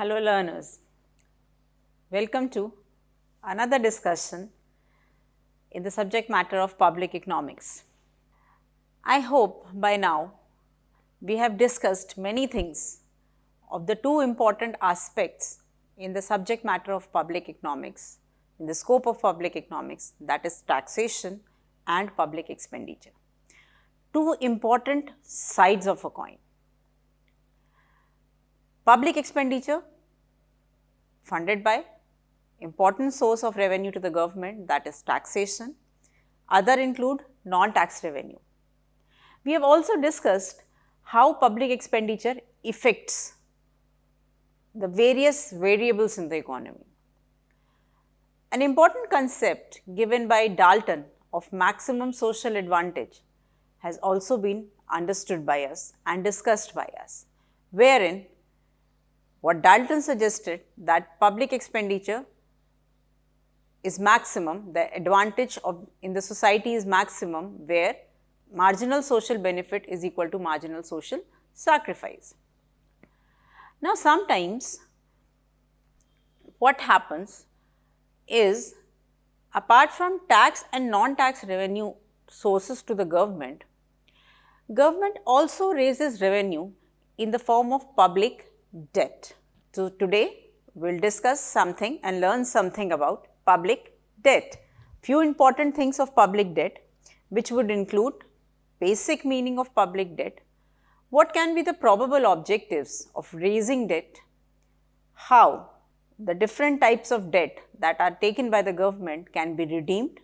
Hello learners, welcome to another discussion in the subject matter of public economics. I hope by now we have discussed many things of the two important aspects in the subject matter of public economics, in the scope of public economics, that is taxation and public expenditure. Two important sides of a coin. Public expenditure funded by important source of revenue to the government, that is taxation. Other include non-tax revenue. We have also discussed how public expenditure affects the various variables in the economy. An important concept given by Dalton of maximum social advantage has also been understood by us and discussed by us, wherein what Dalton suggested that public expenditure is maximum, the advantage in the society is maximum, where marginal social benefit is equal to marginal social sacrifice. Now, sometimes what happens is, apart from tax and non-tax revenue sources to the government also raises revenue in the form of public debt. So, today we will discuss something and learn something about public debt. Few important things of public debt, which would include basic meaning of public debt, what can be the probable objectives of raising debt, how the different types of debt that are taken by the government can be redeemed,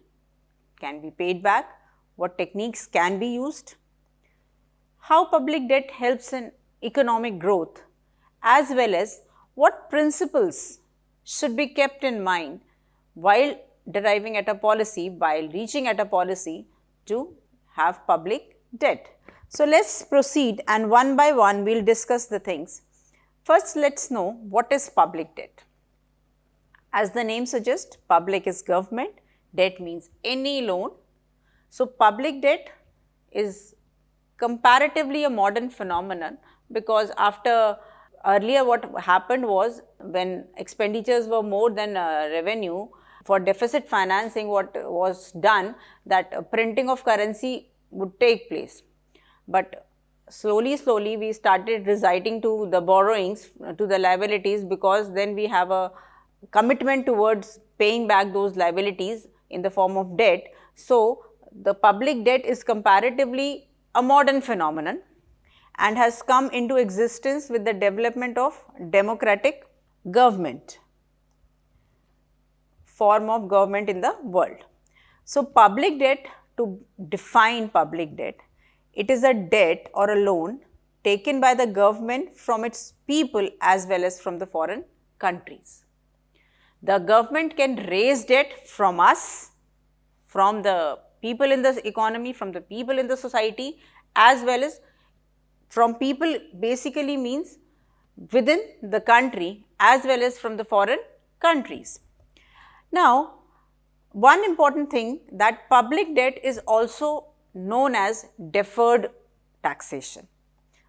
can be paid back, what techniques can be used, how public debt helps in economic growth, as well as what principles should be kept in mind while deriving at a policy, while reaching at a policy to have public debt. So, let us proceed and one by one we will discuss the things. First, let us know what is public debt. As the name suggests, public is government, debt means any loan. So, public debt is comparatively a modern phenomenon, because after earlier what happened was, when expenditures were more than revenue, for deficit financing what was done, that printing of currency would take place. But slowly we started reciting to the borrowings, to the liabilities, because then we have a commitment towards paying back those liabilities in the form of debt. So, the public debt is comparatively a modern phenomenon and has come into existence with the development of democratic government, form of government in the world. So, public debt, to define public debt, it is a debt or a loan taken by the government from its people as well as from the foreign countries. The government can raise debt from us, from the people in the economy, from the people in the society, as well as from people, basically means within the country as well as from the foreign countries. Now, one important thing, that public debt is also known as deferred taxation.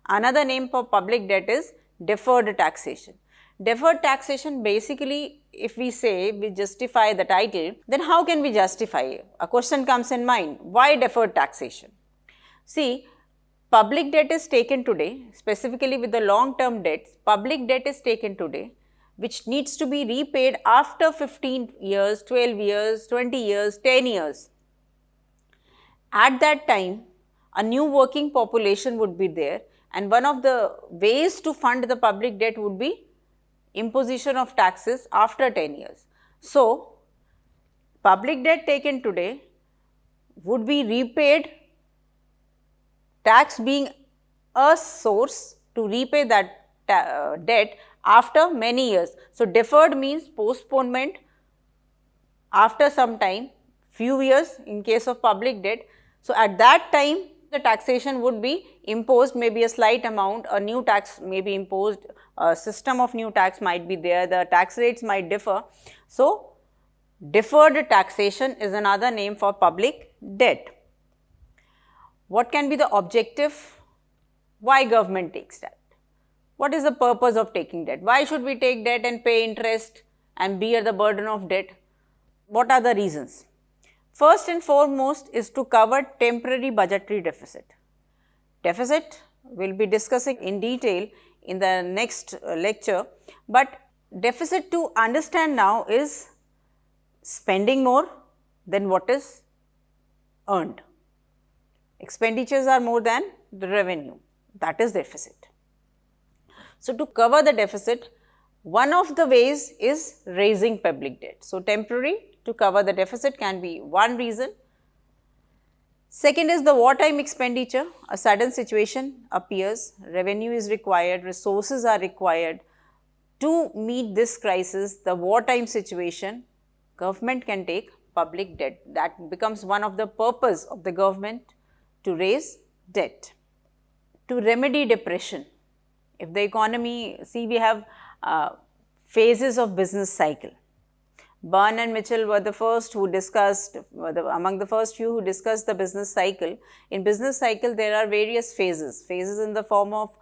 Another name for public debt is deferred taxation. Deferred taxation, basically, if we say we justify the title, then how can we justify it? A question comes in mind, why deferred taxation? See, public debt is taken today, specifically with the long term debts, public debt is taken today, which needs to be repaid after 15 years, 12 years, 20 years, 10 years. At that time, a new working population would be there, and one of the ways to fund the public debt would be imposition of taxes after 10 years. So, public debt taken today would be repaid, tax being a source to repay that debt after many years. So, deferred means postponement after some time, few years in case of public debt. So, at that time the taxation would be imposed, maybe a slight amount, a new tax may be imposed, a system of new tax might be there, the tax rates might differ. So, deferred taxation is another name for public debt. What can be the objective? Why government takes that? What is the purpose of taking debt? Why should we take debt and pay interest and bear the burden of debt? What are the reasons? First and foremost is to cover temporary budgetary deficit. Deficit we will be discussing in detail in the next lecture, but deficit to understand now is spending more than what is earned. Expenditures are more than the revenue, that is deficit. So, to cover the deficit, one of the ways is raising public debt. So, temporary to cover the deficit can be one reason. Second is the wartime expenditure. A sudden situation appears, revenue is required, resources are required. To meet this crisis, the wartime situation, government can take public debt. That becomes one of the purpose of the government to raise debt. To remedy depression, if the economy, see we have phases of business cycle. Byrne and Mitchell were the first who discussed, among the first few who discussed the business cycle. In business cycle, there are various phases, phases in the form of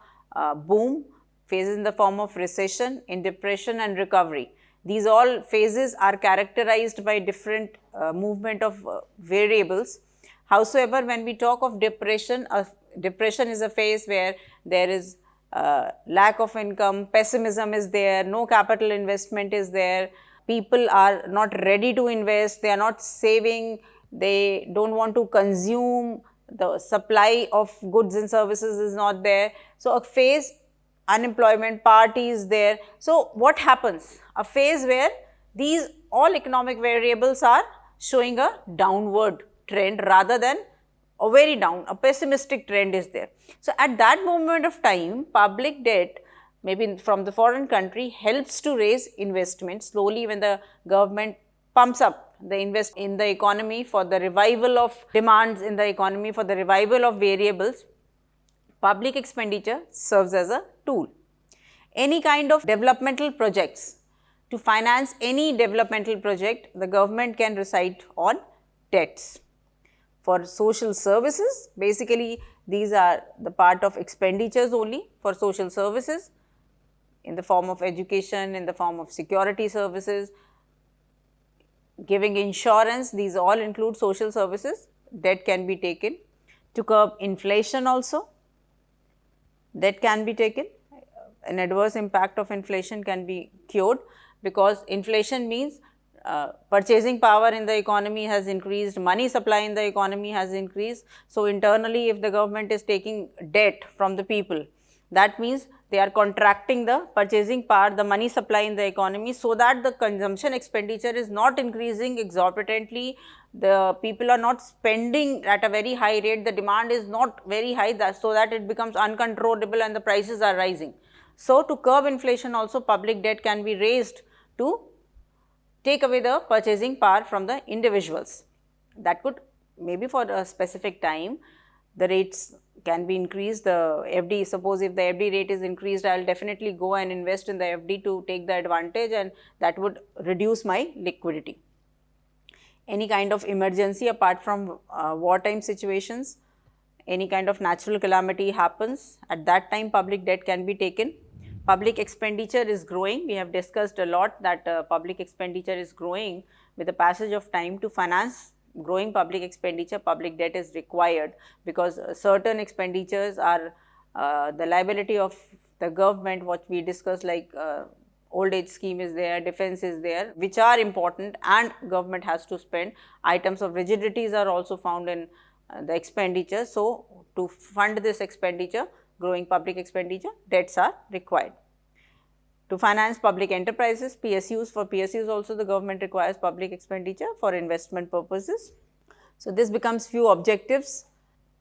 boom, phases in the form of recession, in depression and recovery. These all phases are characterized by different movement of variables. Howsoever, when we talk of depression, depression is a phase where there is lack of income, pessimism is there, no capital investment is there, people are not ready to invest, they are not saving, they do not want to consume, the supply of goods and services is not there. So, a phase, unemployment, party is there. So, what happens? A phase where these all economic variables are showing a downward trend rather than a very down, a pessimistic trend is there. So, at that moment of time, public debt maybe from the foreign country helps to raise investment slowly when the government pumps up the invest in the economy for the revival of demands in the economy, for the revival of variables. Public expenditure serves as a tool. Any kind of developmental projects, to finance any developmental project, the government can recite on debts. For social services, basically these are the part of expenditures only for social services in the form of education, in the form of security services, giving insurance, these all include social services. Debt can be taken. To curb inflation also, debt can be taken. An adverse impact of inflation can be cured, because inflation means purchasing power in the economy has increased, money supply in the economy has increased. So, internally if the government is taking debt from the people, that means they are contracting the purchasing power, the money supply in the economy, so that the consumption expenditure is not increasing exorbitantly, the people are not spending at a very high rate, the demand is not very high, so that it becomes uncontrollable and the prices are rising. So, to curb inflation also public debt can be raised to take away the purchasing power from the individuals. That could maybe for a specific time, the rates can be increased, the FD, suppose if the FD rate is increased, I will definitely go and invest in the FD to take the advantage, and that would reduce my liquidity. Any kind of emergency apart from wartime situations, any kind of natural calamity happens, at that time public debt can be taken. Public expenditure is growing, we have discussed a lot that public expenditure is growing with the passage of time. To finance growing public expenditure, public debt is required, because certain expenditures are the liability of the government, what we discussed, like old age scheme is there, defense is there, which are important and government has to spend. Items of rigidities are also found in the expenditure. So, to fund this expenditure, growing public expenditure, debts are required. To finance public enterprises, PSUs, for PSUs also the government requires public expenditure for investment purposes. So, this becomes few objectives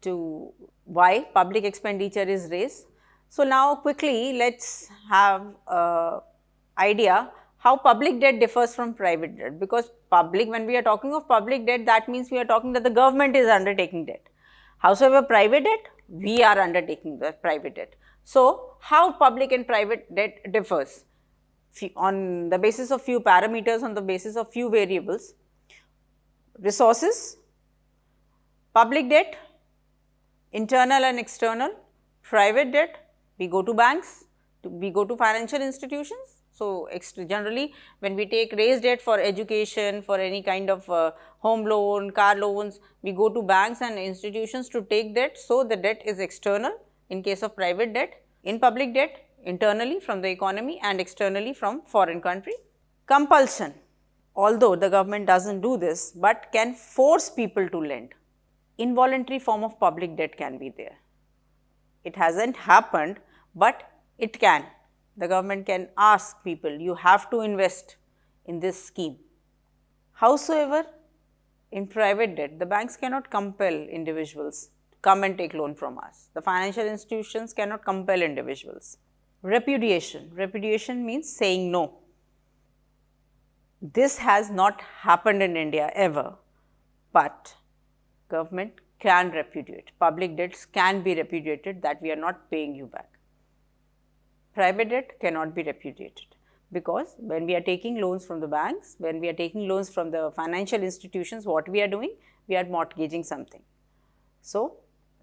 to why public expenditure is raised. So, now quickly let us have a idea how public debt differs from private debt, because public, when we are talking of public debt, that means we are talking that the government is undertaking debt. Howsoever, private debt, we are undertaking the private debt. So, how public and private debt differs? On the basis of few parameters, on the basis of few variables. Resources, public debt, internal and external. Private debt, we go to banks We go to financial institutions. So, generally when we raise debt for education, for any kind of home loan, car loans, we go to banks and institutions to take debt. So, the debt is external in case of private debt. In public debt, internally from the economy and externally from foreign country. Compulsion, although the government does not do this, but can force people to lend. Involuntary form of public debt can be there. It has not happened, but it can. The government can ask people, you have to invest in this scheme. Howsoever, in private debt, the banks cannot compel individuals to come and take loan from us. The financial institutions cannot compel individuals. Repudiation. Repudiation means saying no. This has not happened in India ever, but government can repudiate. Public debts can be repudiated, that we are not paying you back. Private debt cannot be repudiated, because when we are taking loans from the banks, when we are taking loans from the financial institutions, what we are doing? We are mortgaging something. So,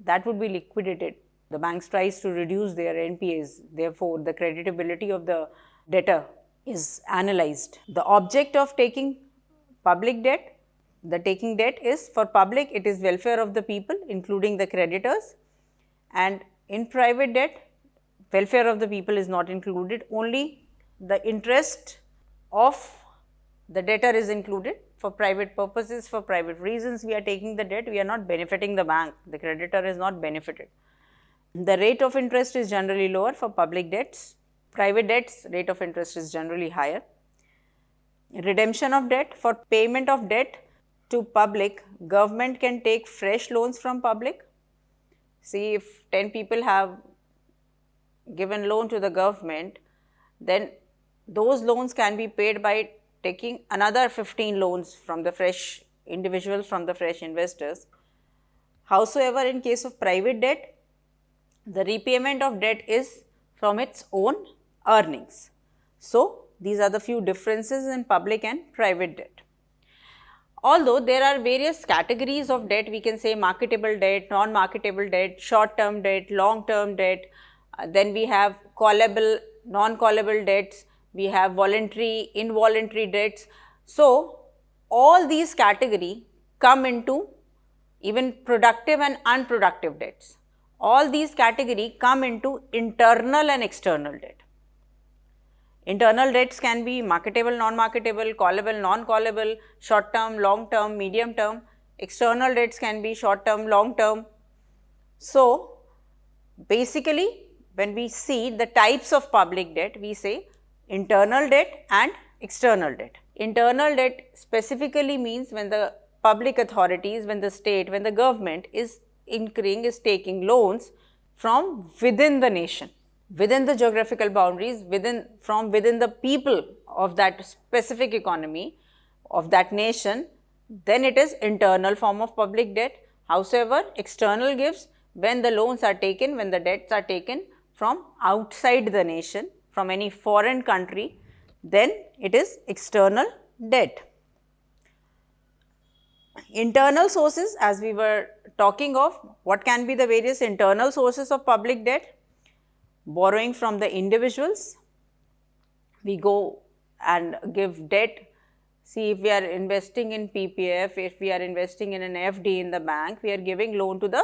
that would be liquidated. The banks tries to reduce their NPAs, therefore, the creditability of the debtor is analyzed. The object of taking public debt, the taking debt is for public, it is welfare of the people including the creditors, and in private debt, welfare of the people is not included, only the interest of the debtor is included. For private purposes, for private reasons we are taking the debt, we are not benefiting the bank, the creditor is not benefited. The rate of interest is generally lower for public debts. Private debts, rate of interest is generally higher. Redemption of debt, for payment of debt to public, government can take fresh loans from public. See, if 10 people have given loan to the government, then those loans can be paid by taking another 15 loans from the fresh individuals, from the fresh investors. Howsoever, in case of private debt, the repayment of debt is from its own earnings. So, these are the few differences in public and private debt. Although there are various categories of debt, we can say marketable debt, non-marketable debt, short-term debt, long-term debt, then we have callable, non-callable debts, we have voluntary, involuntary debts. So, all these categories come into even productive and unproductive debts. All these categories come into internal and external debt. Internal debts can be marketable, non-marketable, callable, non-callable, short-term, long-term, medium-term. External debts can be short-term, long-term. So, basically, when we see the types of public debt, we say internal debt and external debt. Internal debt specifically means when the public authorities, when the state, when the government is incurring, is taking loans from within the nation, within the geographical boundaries, from within the people of that specific economy, of that nation, then it is internal form of public debt. Howsoever, external gives when the loans are taken, when the debts are taken from outside the nation, from any foreign country, then it is external debt. Internal sources, as we were talking of, what can be the various internal sources of public debt? Borrowing from the individuals, we go and give debt. See, if we are investing in PPF, if we are investing in an FD in the bank, we are giving loan to the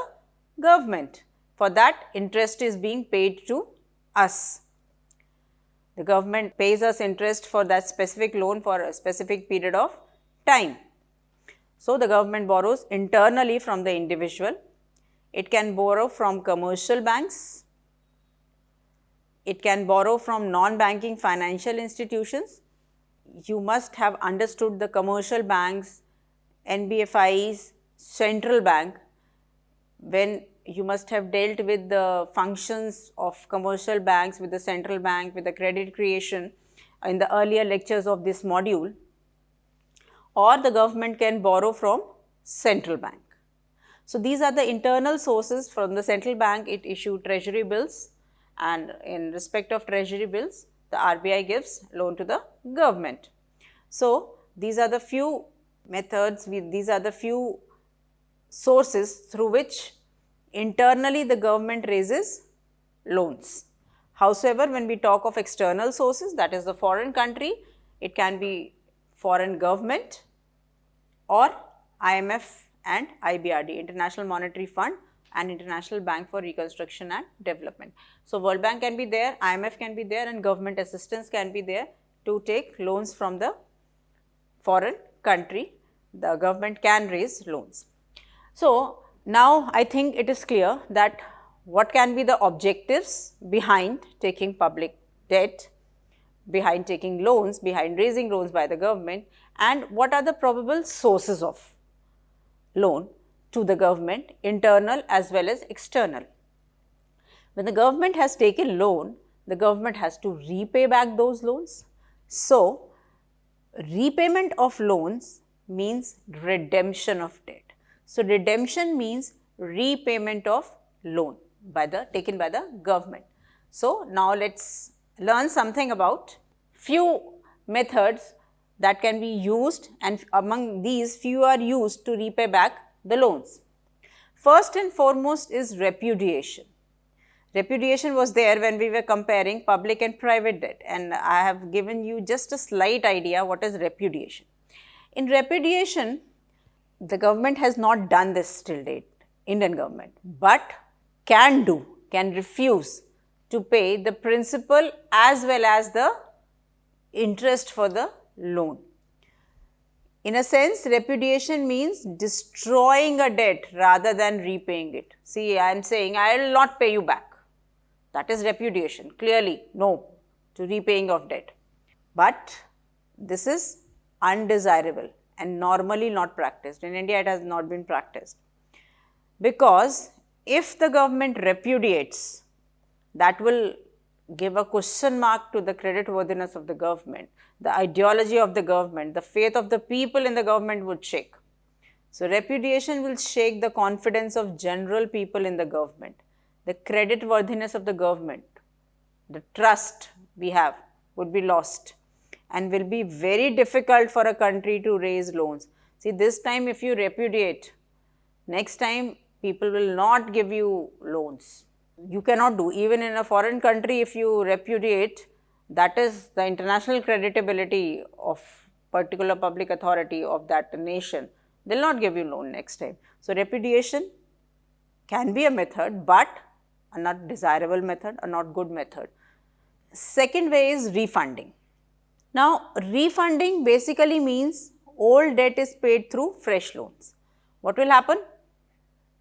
government. For that, interest is being paid to us. The government pays us interest for that specific loan for a specific period of time. So, the government borrows internally from the individual. It can borrow from commercial banks. It can borrow from non-banking financial institutions. You must have understood the commercial banks, NBFIs, central bank, when you must have dealt with the functions of commercial banks, with the central bank, with the credit creation in the earlier lectures of this module, or the government can borrow from central bank. So, these are the internal sources. From the central bank, it issues treasury bills, and in respect of treasury bills, the RBI gives loan to the government. So, these are the few methods, these are the few sources through which internally the government raises loans. Howsoever, when we talk of external sources, that is the foreign country, it can be foreign government or IMF and IBRD, International Monetary Fund and International Bank for Reconstruction and Development. So, World Bank can be there, IMF can be there, and government assistance can be there to take loans from the foreign country. The government can raise loans. So, now I think it is clear that what can be the objectives behind taking public debt, behind taking loans, behind raising loans by the government, and what are the probable sources of loan to the government, internal as well as external. When the government has taken loan, the government has to repay back those loans. So, repayment of loans means redemption of debt. So, redemption means repayment of loan taken by the government. So, now let us learn something about few methods that can be used, and among these few are used to repay back the loans. First and foremost is repudiation. Repudiation was there when we were comparing public and private debt, and I have given you just a slight idea what is repudiation. In repudiation, the government has not done this till date, Indian government, but can refuse to pay the principal as well as the interest for the loan. In a sense, repudiation means destroying a debt rather than repaying it. See, I am saying I will not pay you back. That is repudiation. Clearly, no to repaying of debt. But this is undesirable and normally not practiced. In India, it has not been practiced. Because if the government repudiates, that will give a question mark to the credit worthiness of the government, the ideology of the government, the faith of the people in the government would shake. So, repudiation will shake the confidence of general people in the government, the credit worthiness of the government, the trust we have would be lost and will be very difficult for a country to raise loans. See, this time if you repudiate, next time people will not give you loans. You cannot do, even in a foreign country, if you repudiate, that is the international creditability of particular public authority of that nation, they will not give you loan next time. So, repudiation can be a method, but a not desirable method, a not good method. Second way is refunding. Now, refunding basically means old debt is paid through fresh loans. What will happen?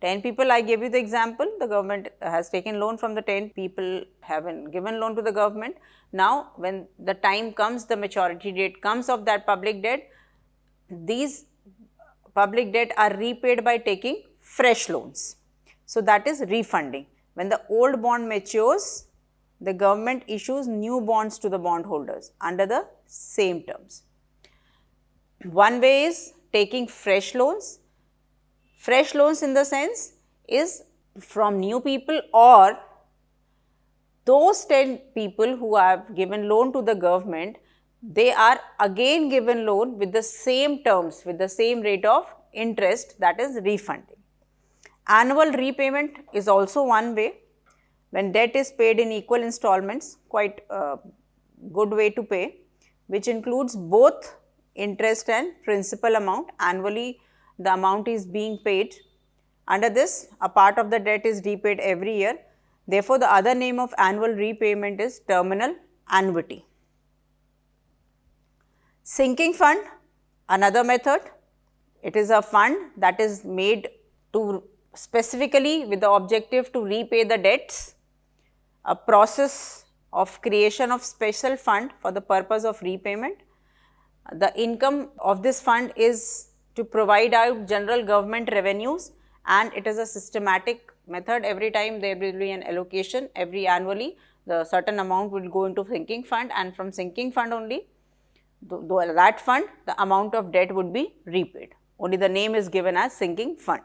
10 people, I gave you the example, the government has taken loan from the 10 people, haven't given loan to the government. Now, when the time comes, the maturity date comes of that public debt, these public debt are repaid by taking fresh loans. So, that is refunding. When the old bond matures, the government issues new bonds to the bondholders under the same terms. One way is taking fresh loans. Fresh loans in the sense is from new people or those 10 people who have given loan to the government, they are again given loan with the same terms, with the same rate of interest, that is refunding. Annual repayment is also one way. When debt is paid in equal installments, quite a good way to pay, which includes both interest and principal amount. Annually, the amount is being paid. Under this, a part of the debt is repaid every year. Therefore, the other name of annual repayment is terminal annuity. Sinking fund, another method. It is a fund that is made to specifically with the objective to repay the debts. A process of creation of special fund for the purpose of repayment. The income of this fund is to provide out general government revenues, and it is a systematic method. Every time there will be an allocation, every annually the certain amount will go into sinking fund, and from sinking fund only that fund the amount of debt would be repaid. Only the name is given as sinking fund.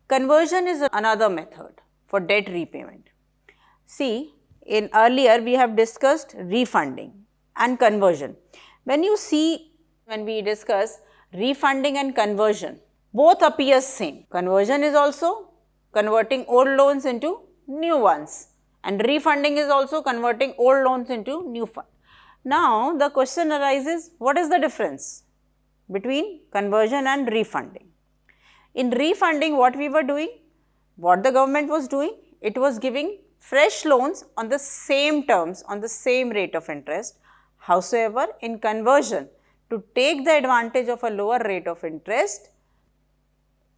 Conversion is another method for debt repayment. See, in earlier we have discussed refunding and conversion. When we discuss refunding and conversion, both appear same. Conversion is also converting old loans into new ones, and refunding is also converting old loans into new fund. Now, the question arises, what is the difference between conversion and refunding? In refunding, what we were doing, what the government was doing, it was giving fresh loans on the same terms, on the same rate of interest. Howsoever, in conversion, to take the advantage of a lower rate of interest,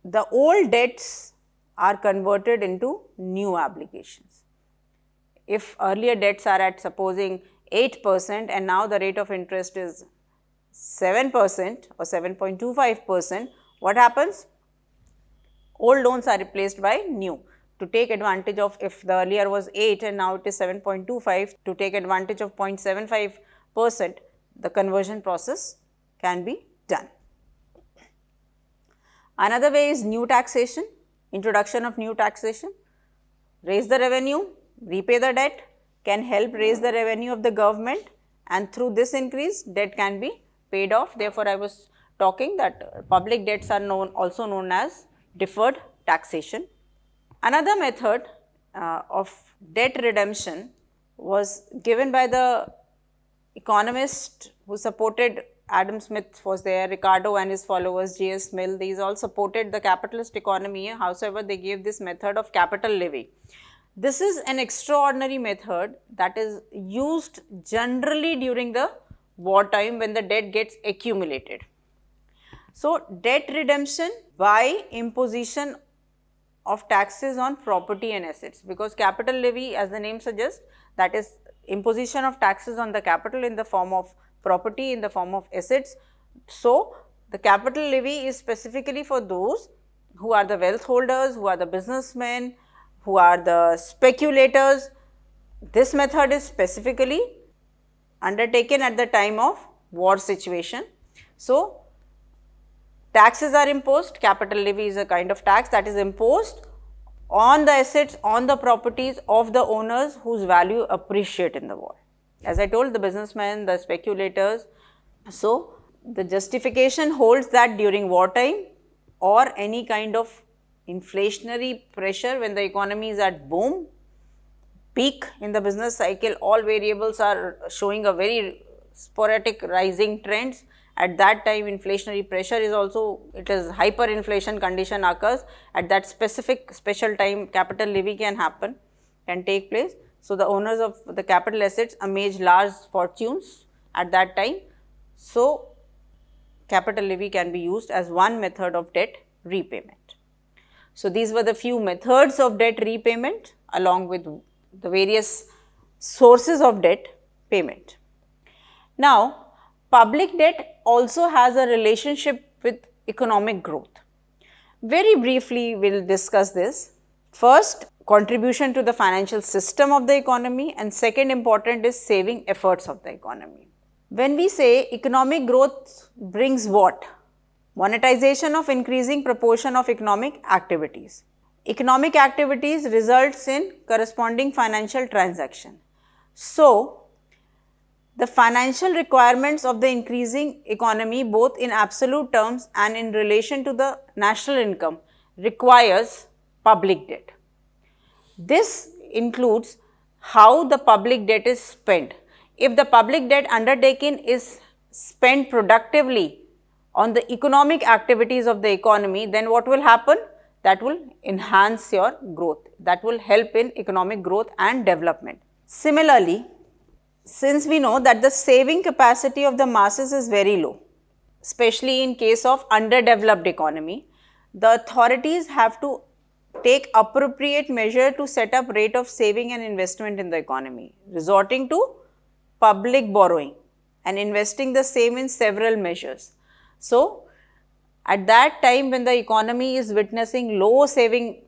the old debts are converted into new obligations. If earlier debts are at supposing 8% and now the rate of interest is 7% or 7.25%, what happens? Old loans are replaced by new. To take advantage of, if the earlier was 8 and now it is 7.25, to take advantage of 0.75%, the conversion process can be done. Another way is new taxation, introduction of new taxation. Raise the revenue, repay the debt, can help raise the revenue of the government, and through this increase debt can be paid off. Therefore, I was talking that public debts are also known as deferred taxation. Another method of debt redemption was given by the economist who supported Adam Smith was there, Ricardo and his followers, J.S. Mill, these all supported the capitalist economy. However, they gave this method of capital levy. This is an extraordinary method that is used generally during the wartime when the debt gets accumulated. So, debt redemption by imposition of taxes on property and assets, because capital levy, as the name suggests, that is imposition of taxes on the capital in the form of property, in the form of assets. So, the capital levy is specifically for those who are the wealth holders, who are the businessmen, who are the speculators. This method is specifically undertaken at the time of war situation. So, taxes are imposed, capital levy is a kind of tax that is imposed on the assets, on the properties of the owners whose value appreciate in the war. As I told, the businessmen, the speculators. So, the justification holds that during wartime or any kind of inflationary pressure, when the economy is at boom, peak in the business cycle, all variables are showing a very sporadic rising trends. At that time, inflationary pressure is also, it is hyperinflation condition occurs. At that specific special time, capital levy can happen, can take place. So, the owners of the capital assets amass large fortunes at that time. So, capital levy can be used as one method of debt repayment. So, these were the few methods of debt repayment along with the various sources of debt payment. Now, public debt also has a relationship with economic growth. Very briefly, we will discuss this. First, contribution to the financial system of the economy, and second important is saving efforts of the economy. When we say economic growth brings what? Monetization of increasing proportion of economic activities. Economic activities results in corresponding financial transaction. So, the financial requirements of the increasing economy, both in absolute terms and in relation to the national income, requires public debt. This includes how the public debt is spent. If the public debt undertaken is spent productively on the economic activities of the economy, then what will happen? That will enhance your growth, that will help in economic growth and development. Similarly, since we know that the saving capacity of the masses is very low, especially in case of underdeveloped economy, the authorities have to take appropriate measure to set up rate of saving and investment in the economy, resorting to public borrowing and investing the same in several measures. So, at that time when the economy is witnessing low saving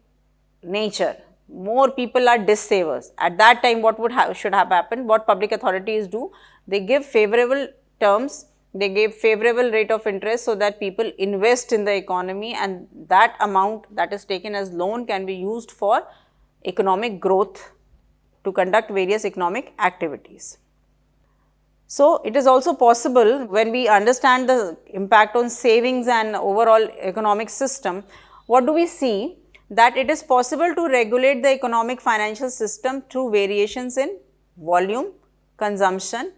nature, more people are dissavers. At that time, what should have happened? What public authorities do? They give favorable terms, they give favorable rate of interest so that people invest in the economy, and that amount that is taken as loan can be used for economic growth to conduct various economic activities. So, it is also possible when we understand the impact on savings and overall economic system, what do we see? that it is possible to regulate the economic financial system through variations in volume, consumption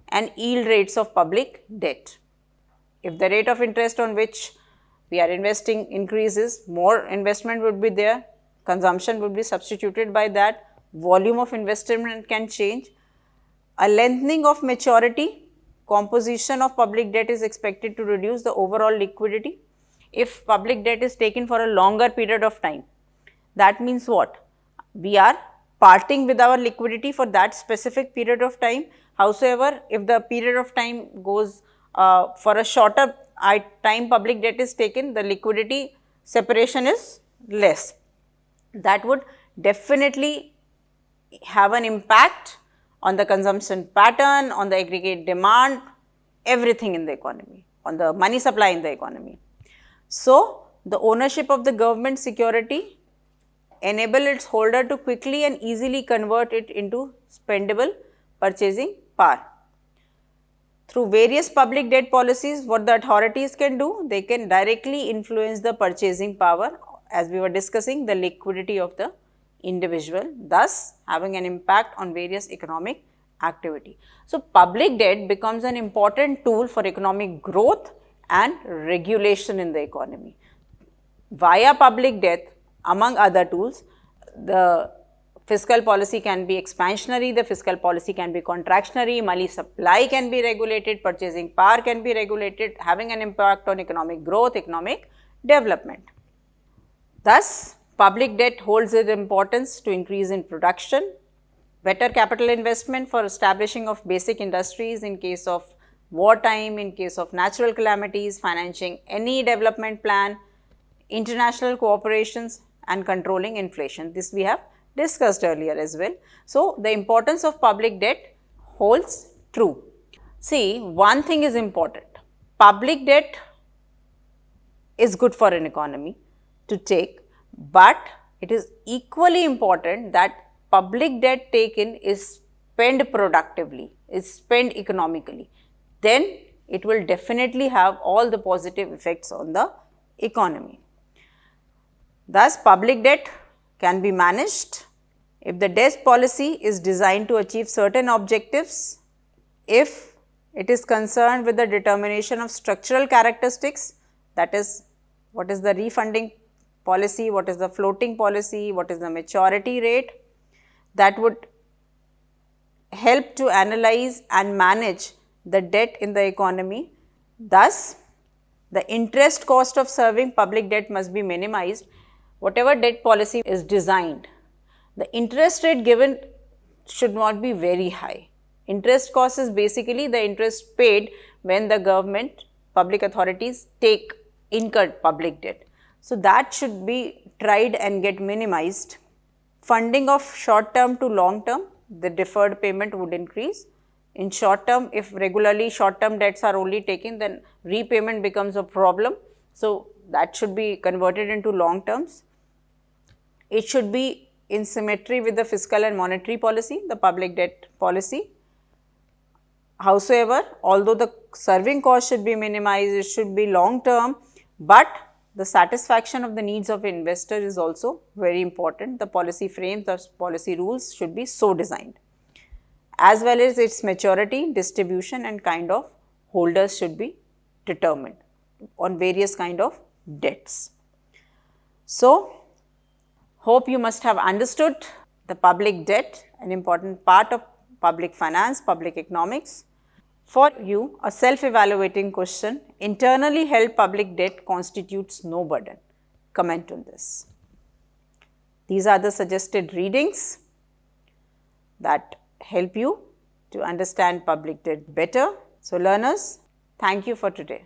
and yield rates of public debt. If the rate of interest on which we are investing increases, more investment would be there, consumption would be substituted by that, volume of investment can change. A lengthening of maturity, composition of public debt is expected to reduce the overall liquidity. If public debt is taken for a longer period of time, that means what? We are parting with our liquidity for that specific period of time. Howsoever, if the period of time goes for a shorter time public debt is taken, the liquidity separation is less. That would definitely have an impact on the consumption pattern, on the aggregate demand, everything in the economy, on the money supply in the economy. So, the ownership of the government security enable its holder to quickly and easily convert it into spendable purchasing power. Through various public debt policies, what the authorities can do, they can directly influence the purchasing power, as we were discussing, the liquidity of the individual, thus having an impact on various economic activity. So, public debt becomes an important tool for economic growth and regulation in the economy. Via public debt, among other tools, the fiscal policy can be expansionary, the fiscal policy can be contractionary, money supply can be regulated, purchasing power can be regulated, having an impact on economic growth, economic development. Thus, public debt holds its importance to increase in production, better capital investment for establishing of basic industries in case of wartime, in case of natural calamities, financing any development plan, international cooperations and controlling inflation. This we have discussed earlier as well. So, the importance of public debt holds true. See, one thing is important, public debt is good for an economy to take, but it is equally important that public debt taken is spent productively, is spent economically, then it will definitely have all the positive effects on the economy. Thus, public debt can be managed if the debt policy is designed to achieve certain objectives, if it is concerned with the determination of structural characteristics, that is, what is the refunding policy, what is the floating policy, what is the maturity rate, that would help to analyze and manage the debt in the economy. Thus, the interest cost of serving public debt must be minimized. Whatever debt policy is designed, the interest rate given should not be very high. Interest cost is basically the interest paid when the government, public authorities take incurred public debt. So, that should be tried and get minimized. Funding of short term to long term, the deferred payment would increase. In short term, if regularly short term debts are only taken, then repayment becomes a problem. So, that should be converted into long terms. It should be in symmetry with the fiscal and monetary policy, the public debt policy. Howsoever, although the serving cost should be minimized, it should be long term, but the satisfaction of the needs of investor is also very important. The policy frames, the policy rules should be so designed, as well as its maturity, distribution and kind of holders should be determined on various kind of debts. So, hope you must have understood the public debt, an important part of public finance, public economics. For you, a self-evaluating question, internally held public debt constitutes no burden. Comment on this. These are the suggested readings that help you to understand public debt better. So, learners, thank you for today.